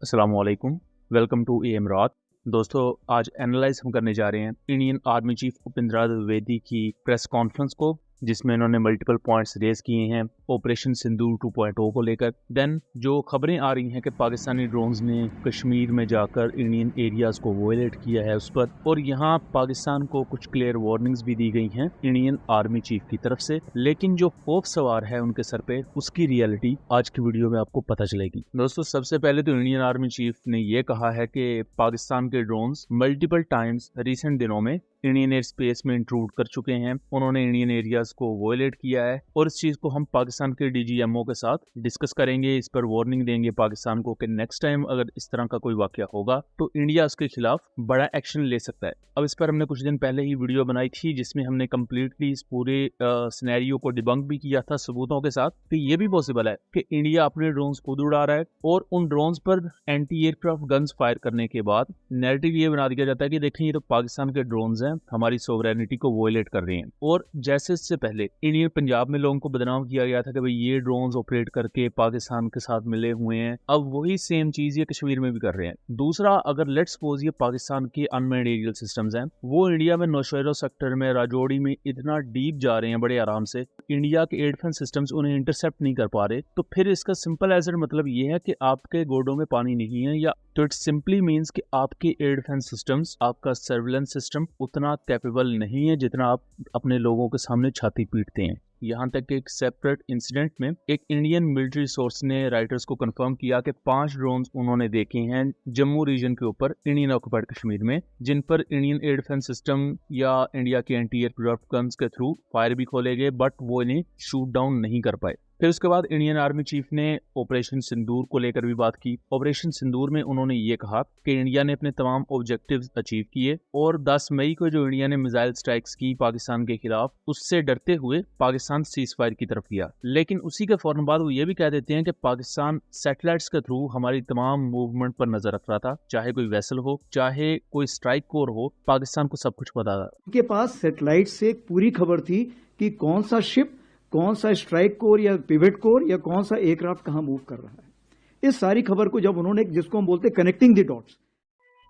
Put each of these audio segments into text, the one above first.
अस्सलाम वालेकुम। Welcome to am रात। दोस्तों, आज एनालाइज हम करने जा रहे हैं Indian army chief Upendra Dwivedi की प्रेस कॉन्फ्रेंस को, जिसमें उन्होंने मल्टीपल पॉइंट्स रेज किए हैं ऑपरेशन सिंदूर 2.0 को लेकर। देन जो खबरें आ रही हैं कि पाकिस्तानी ड्रोन्स ने कश्मीर में जाकर इंडियन एरियाज को वोलेट किया है उस पर, और यहाँ पाकिस्तान को कुछ क्लियर वार्निंग्स भी दी गई हैं इंडियन आर्मी चीफ की तरफ से। लेकिन जो खौफ सवार है उनके सर पे, उसकी रियलिटी आज की वीडियो में आपको पता चलेगी। दोस्तों, सबसे पहले तो इंडियन आर्मी चीफ ने यह कहा है कि पाकिस्तान के ड्रोन्स मल्टीपल टाइम्स रिसेंट दिनों में इंडियन एयर स्पेस में इंट्रूड कर चुके हैं। उन्होंने इंडियन एरियाज को वोलेट किया है, और इस चीज को हम पाकिस्तान के डीजीएमओ के साथ डिस्कस करेंगे। इस पर वार्निंग देंगे पाकिस्तान को कि नेक्स्ट टाइम अगर इस तरह का कोई वाकया होगा तो इंडिया उसके खिलाफ बड़ा एक्शन ले सकता है। अब इस पर हमने कुछ दिन पहले ही वीडियो बनाई थी, जिसमें हमने कम्प्लीटली इस पूरे सिनेरियो को डिबंक भी किया था सबूतों के साथ कि ये भी पॉसिबल है कि इंडिया अपने ड्रोन्स खुद उड़ा रहा है, और उन ड्रोन्स पर एंटी एयरक्राफ्ट गन्स फायर करने के बाद नैरेटिव ये बना दिया जाता है कि देखें, ये तो पाकिस्तान के ड्रोन्स हैं, हमारी सोवरेनिटी को वोलेट कर रहे हैं। और जैसे इससे पहले इंडियन पंजाब में लोगों को बदनाम किया गया था कि भाई ये ड्रोन्स ऑपरेट करके पाकिस्तान के साथ मिले हुए हैं, अब वही सेम चीज ये कश्मीर में भी कर रहे हैं। दूसरा, अगर लेट्स सपोज ये पाकिस्तान के अनमैन्ड एरियल सिस्टम्स हैं, वो इंडिया में नौशेरा सेक्टर में राजौरी में इतना डीप जा रहे हैं बड़े आराम से, इंडिया के एयर डिफेंस सिस्टम्स उन्हें इंटरसेप्ट नहीं कर पा रहे, तो फिर इसका सिंपल एज मतलब ये है कि आपके गोडों में पानी नहीं है, या तो इट सिंपली मीन्स कि आपके एयर डिफेंस सिस्टम्स, आपका सर्विलेंस सिस्टम उतना कैपेबल नहीं है जितना आप अपने लोगों के सामने छाती पीटते हैं। यहाँ तक कि एक सेपरेट इंसिडेंट में एक इंडियन मिलिट्री सोर्स ने राइटर्स को कंफर्म किया कि 5 ड्रोन्स उन्होंने देखे हैं जम्मू रीजन के ऊपर इंडियन ऑक्युपाइड कश्मीर में, जिन पर इंडियन एयर डिफेंस सिस्टम या इंडिया के एंटी एयरक्राफ्ट गन्स के थ्रू फायर भी खोले गए, बट वो इन्हें शूट डाउन नहीं कर पाए। फिर उसके बाद इंडियन आर्मी चीफ ने ऑपरेशन सिंदूर को लेकर भी बात की। ऑपरेशन सिंदूर में उन्होंने ये कहा कि इंडिया ने अपने तमाम ऑब्जेक्टिव्स अचीव किए, और 10 मई को जो इंडिया ने मिसाइल स्ट्राइक्स की पाकिस्तान के खिलाफ, उससे डरते हुए पाकिस्तान सीज फायर की तरफ गया। लेकिन उसी के फौरन बाद वो ये भी कह देते हैं कि पाकिस्तान सैटेलाइट्स के थ्रू हमारी तमाम मूवमेंट पर नजर रख रहा था, चाहे कोई वेसल हो, चाहे कोई स्ट्राइक कोर हो, पाकिस्तान को सब कुछ पता था। उनके पास सैटेलाइट से एक पूरी खबर थी कि कौन सा शिप, कौन सा स्ट्राइक कोर या पिवट कोर या कौन सा एयरक्राफ्ट कहां मूव कर रहा है। इस सारी खबर को जब उन्होंने, जिसको हम बोलते हैं कनेक्टिंग द डॉट्स,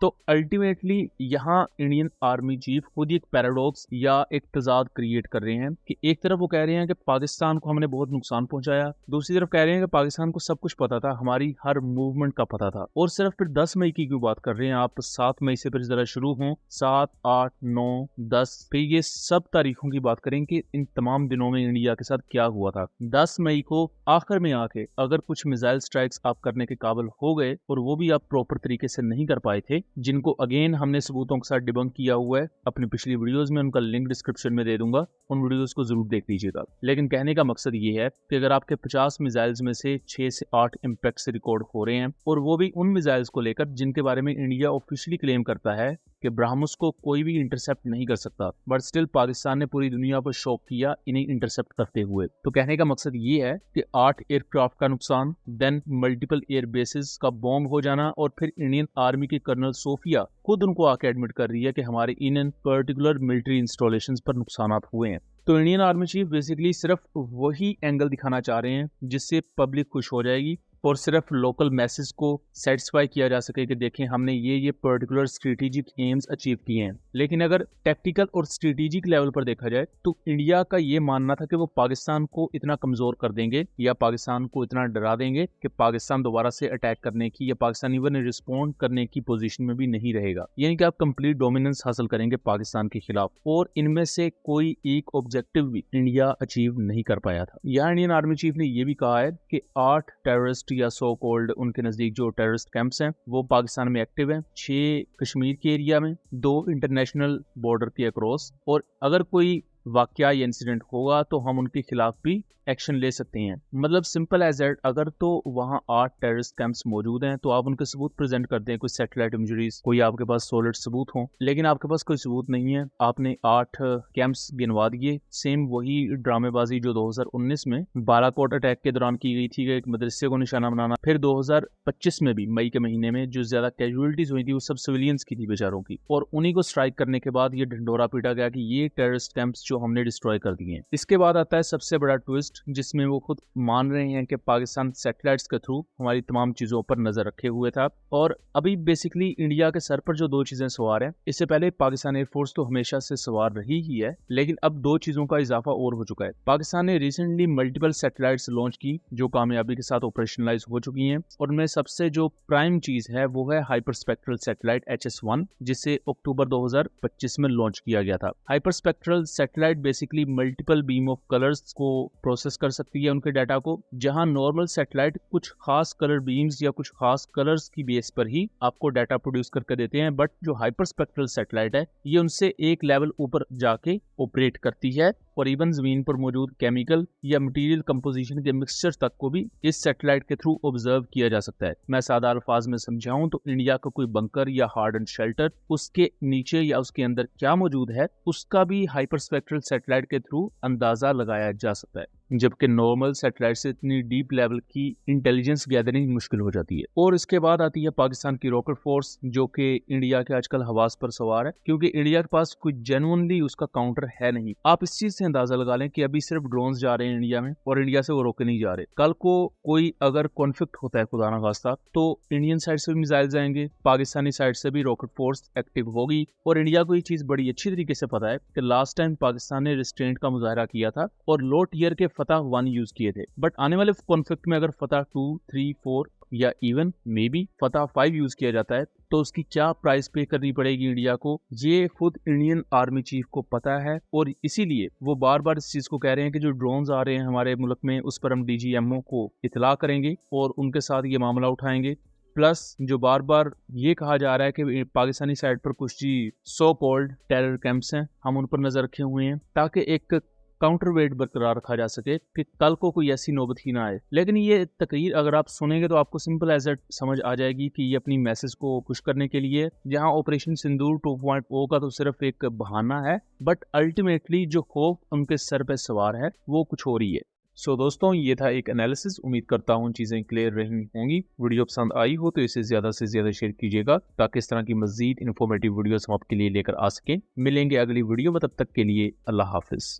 तो अल्टीमेटली यहाँ इंडियन आर्मी चीफ खुद एक पैराडॉक्स या एक तजाद क्रिएट कर रहे हैं कि एक तरफ वो कह रहे हैं कि पाकिस्तान को हमने बहुत नुकसान पहुंचाया, दूसरी तरफ कह रहे हैं कि पाकिस्तान को सब कुछ पता था, हमारी हर मूवमेंट का पता था। और सिर्फ फिर 10 मई की क्यों बात कर रहे हैं आप? 7 मई से फिर जरा शुरू हों, 7, 8, 9, 10, फिर ये सब तारीखों की बात करें कि इन तमाम दिनों में इंडिया के साथ क्या हुआ था। 10 मई को आखिर में आके अगर कुछ मिसाइल स्ट्राइक्स आप करने के काबिल हो गए, और वो भी आप प्रॉपर तरीके से नहीं कर पाए थे, जिनको अगेन हमने सबूतों के साथ डिबंक किया हुआ है अपनी पिछली वीडियोस में, उनका लिंक डिस्क्रिप्शन में दे दूंगा, उन वीडियोस को जरूर देख लीजिएगा। लेकिन कहने का मकसद ये है कि अगर आपके 50 मिसाइल्स में से 6 से 8 इम्पैक्ट रिकॉर्ड हो रहे हैं, और वो भी उन मिसाइल्स को लेकर जिनके बारे में इंडिया ऑफिशियली क्लेम करता है कि ब्रह्मोस को कोई भी इंटरसेप्ट नहीं कर सकता, बट स्टिल पाकिस्तान ने पूरी दुनिया पर शॉक किया इन्हें इंटरसेप्ट करते हुए। तो कहने का मकसद ये है कि 8 एयरक्राफ्ट का नुकसान, देन मल्टीपल एयर बेसिस का बॉम्ब हो जाना, और फिर इंडियन आर्मी की कर्नल सोफिया खुद उनको आके एडमिट कर रही है कि हमारे इन पर्टिकुलर मिलिट्री इंस्टॉलेशंस पर नुकसान हुए हैं। तो इंडियन आर्मी चीफ बेसिकली सिर्फ वही एंगल दिखाना चाह रहे हैं जिससे पब्लिक खुश हो जाएगी, और सिर्फ लोकल मैसेज को सेटिस्फाई किया जा सके कि देखें हमने ये पर्टिकुलर स्ट्रेटेजिक एम्स अचीव किए हैं। लेकिन अगर टैक्टिकल और स्ट्रेटेजिक लेवल पर देखा जाए तो इंडिया का ये मानना था कि वो पाकिस्तान को इतना कमजोर कर देंगे या पाकिस्तान को इतना डरा देंगे कि पाकिस्तान दोबारा से अटैक करने की या पाकिस्तान इवन रिस्पॉन्ड करने की पोजीशन में भी नहीं रहेगा, यानी कि आप कंप्लीट डोमिनेंस हासिल करेंगे पाकिस्तान के खिलाफ। और इनमें से कोई एक ऑब्जेक्टिव भी इंडिया अचीव नहीं कर पाया था। यहाँ इंडियन आर्मी चीफ ने यह भी कहा है कि 8 टेररिस्ट या सो कॉल्ड उनके नजदीक जो टेररिस्ट कैंप्स हैं वो पाकिस्तान में एक्टिव हैं, 6 कश्मीर के एरिया में, 2 इंटरनेशनल बॉर्डर के अक्रॉस, और अगर कोई वाकया या इंसिडेंट होगा तो हम उनके खिलाफ भी एक्शन ले सकते हैं। मतलब सिंपल एज दैट, अगर तो वहाँ 8 टेररिस्ट कैंप्स मौजूद हैं तो आप उनके सबूत प्रेजेंट करते हैं, कोई सैटेलाइट इमेजरीज, कोई आपके पास सॉलिड सबूत हो। लेकिन आपके पास कोई सबूत नहीं है, आपने 8 कैंप्स गिनवा दिए। सेम वही ड्रामेबाजी जो 2019 में बालाकोट अटैक के दौरान की गई थी, एक मदरसे को निशाना बनाना, फिर 2025 में भी मई के महीने में जो ज्यादा कैजुअलिटीज हुई थी वो सब सिविलियंस की थी बेचारों की, और उन्हीं को स्ट्राइक करने के बाद ये ढिंडोरा पीटा गया कि ये टेररिस्ट कैंप्स जो जो हमने डिस्ट्रॉय कर दिए हैं। इसके बाद आता है सबसे बड़ा ट्विस्ट, जिसमें वो खुद मान रहे हैं कि पाकिस्तान सैटेलाइट्स के थ्रू हमारी तमाम चीजों पर नजर रखे हुए था। और अभी बेसिकली इंडिया के सर पर जो दो चीजें सवार हैं, इससे पहले पाकिस्तान एयरफोर्स तो हमेशा से सवार रही ही है, लेकिन अब दो चीजों का इजाफा और हो चुका है। पाकिस्तान ने रिसेंटली मल्टीपल सैटेलाइट्स लॉन्च की जो कामयाबी के साथ ऑपरेशनलाइज हो चुकी हैं, और उनमें सबसे जो प्राइम चीज है वो है हाइपरस्पेक्ट्रल सैटेलाइट HS-1, जिसे अक्टूबर 2025 में लॉन्च किया गया था। Hyperspectral satellite basically multiple beam of colours को प्रोसेस कर सकती है उनके डाटा को, जहां नॉर्मल सैटेलाइट कुछ खास कलर बीम्स या कुछ खास कलर्स की बेस पर ही आपको डाटा प्रोड्यूस करके देते हैं। बट जो हाइपरस्पेक्ट्रल सैटेलाइट है ये उनसे एक लेवल ऊपर जाके ऑपरेट करती है, और इवन जमीन पर मौजूद केमिकल या मटेरियल कंपोजिशन के मिक्सचर तक को भी इस सैटेलाइट के थ्रू ऑब्जर्व किया जा सकता है। मैं सादा अल्फाज में समझाऊं तो इंडिया का कोई बंकर या हार्डन शेल्टर, उसके नीचे या उसके अंदर क्या मौजूद है उसका भी हाइपरस्पेक्ट्रल सैटेलाइट के थ्रू अंदाजा लगाया जा सकता है, जबकि नॉर्मल सैटेलाइट से इतनी डीप लेवल की इंटेलिजेंस गैदरिंग मुश्किल हो जाती है। और इसके बाद आती है पाकिस्तान की रॉकेट फोर्स, जो कि इंडिया के आजकल हवास पर सवार है, क्योंकि इंडिया के पास कोई जेन्युइनली उसका काउंटर है नहीं। आप इस चीज से अंदाजा लगा लें कि अभी सिर्फ ड्रोन्स जा रहे हैं इंडिया में और इंडिया से वो रोके नहीं जा रहे। कल को कोई अगर कॉन्फ्लिक्ट होता है खुदा ना खास्ता, तो इंडियन साइड से भी मिसाइल जाएंगे, पाकिस्तानी साइड से भी रॉकेट फोर्स एक्टिव होगी। और इंडिया को ये चीज बड़ी अच्छी तरीके से पता है कि लास्ट टाइम पाकिस्तान ने रिस्ट्रेंट का मुजाहरा किया था और लो टियर के फतह 1 यूज किए थे, बट आने वाले कॉन्फ्लिक्ट में अगर फतह 2, 3, 4 या इवन मे बी फतह 5 यूज किया जाता है तो उसकी क्या प्राइस पे करनी पड़ेगी इंडिया को, ये खुद इंडियन आर्मी चीफ को पता है। और इसीलिए वो बार बार इस चीज को कह रहे हैं कि जो ड्रोन्स आ रहे हैं हमारे मुल्क में उस पर हम DGMO को इतला करेंगे और उनके साथ ये मामला उठाएंगे। प्लस जो बार बार ये कहा जा रहा है कि पाकिस्तानी साइड पर कुछ सो कॉल्ड टेरर कैंप्स हैं, हम उन पर नजर रखे हुए हैं ताकि एक काउंटर वेट बरकरार रखा जा सके कि कल को कोई ऐसी नौबत ही ना आए। लेकिन ये तकरीर अगर आप सुनेंगे तो आपको सिंपल एज एट समझ आ जाएगी कि ये अपनी मैसेज को पुश करने के लिए, जहां ऑपरेशन सिंदूर 2.0 का तो सिर्फ एक बहाना है, बट अल्टीमेटली जो खौफ उनके सर पे सवार है वो कुछ और ही है। सो दोस्तों, ये था एक एनालिसिस। उम्मीद करता हूँ चीज़ें क्लियर रही होंगी। वीडियो पसंद आई हो तो इसे ज़्यादा से ज़्यादा शेयर कीजिएगा ताकि इस तरह की मज़ीद इन्फॉर्मेटिव वीडियोस हम आपके लिए लेकर आ सकें। मिलेंगे अगली वीडियो में, तब तक के लिए अल्लाह हाफिज़।